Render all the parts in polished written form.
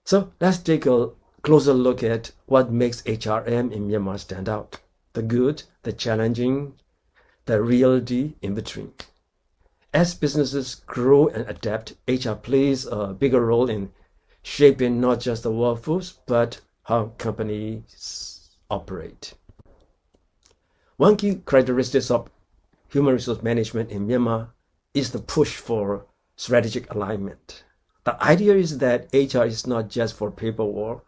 So let's take a closer look at what makes HRM in Myanmar stand out. The good, the challenging, the reality in between. As businesses grow and adapt, HR plays a bigger role in shaping not just the workforce, but how companies operate. One key characteristic of human resource management in Myanmar is the push for strategic alignment. The idea is that HR is not just for paperwork.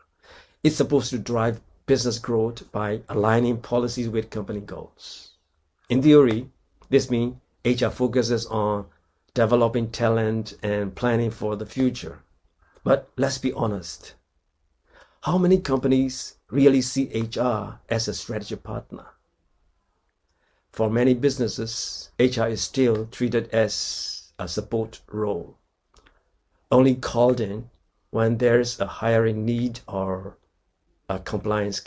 It's supposed to drive business growth by aligning policies with company goals. In theory, this means HR focuses on developing talent and planning for the future. But let's be honest. How many companies really see HR as a strategy partner? For many businesses, HR is still treated as a support role, only called in when there's a hiring need or a compliance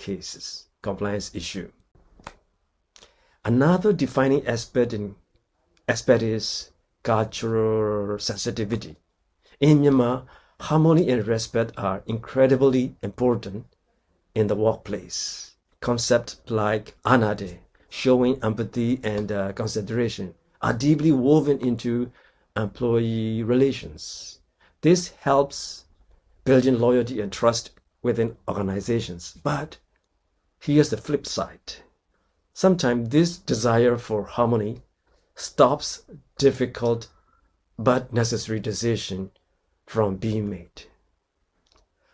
issue. Another defining aspect is cultural sensitivity. In Myanmar, harmony and respect are incredibly important in the workplace. Concepts like anade, showing empathy and consideration, are deeply woven into employee relations. This helps building loyalty and trust within organizations. But here's the flip side. Sometimes this desire for harmony stops difficult but necessary decisions from being made.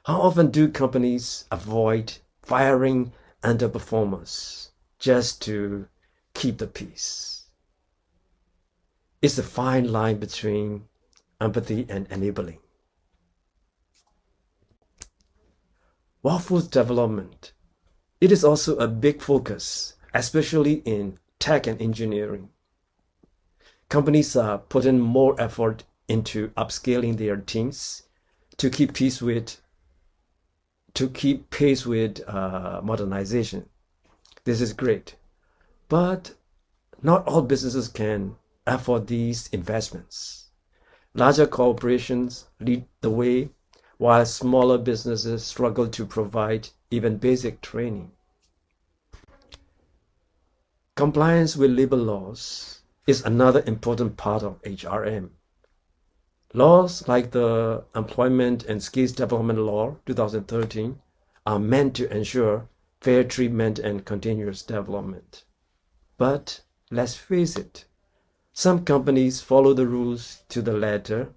How often do companies avoid firing underperformers just to keep the peace? It's a fine line between empathy and enabling. Workforce development. It is also a big focus, especially in tech and engineering. Companies are putting more effort into upscaling their teams to keep pace with modernization. This is great, but not all businesses can afford these investments. Larger corporations lead the way, while smaller businesses struggle to provide even basic training. Compliance with labor laws is another important part of HRM. Laws like the Employment and Skills Development Law 2013 are meant to ensure fair treatment and continuous development. But let's face it, some companies follow the rules to the letter,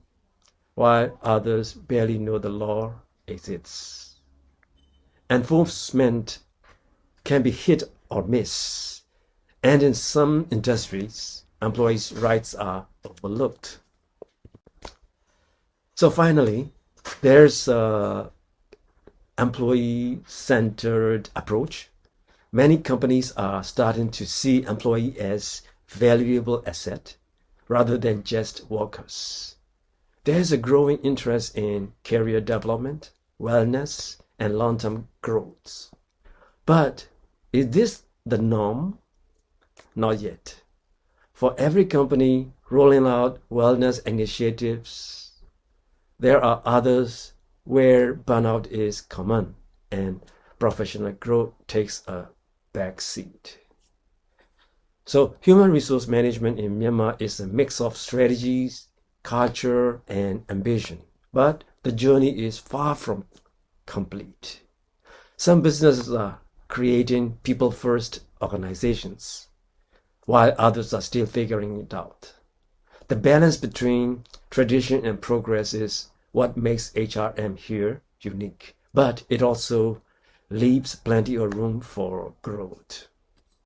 while others barely know the law exists. Enforcement can be hit or miss, and in some industries, employees' rights are overlooked. So finally, there's an employee-centered approach. Many companies are starting to see employees as valuable asset rather than just workers. There's a growing interest in career development, wellness, and long-term growth. But is this the norm? Not yet. For every company rolling out wellness initiatives, there are others where burnout is common and professional growth takes a back seat. So human resource management in Myanmar is a mix of strategies, culture, and ambition. But the journey is far from complete. Some businesses are creating people-first organizations, while others are still figuring it out. The balance between tradition and progress is what makes HRM here unique, but it also leaves plenty of room for growth.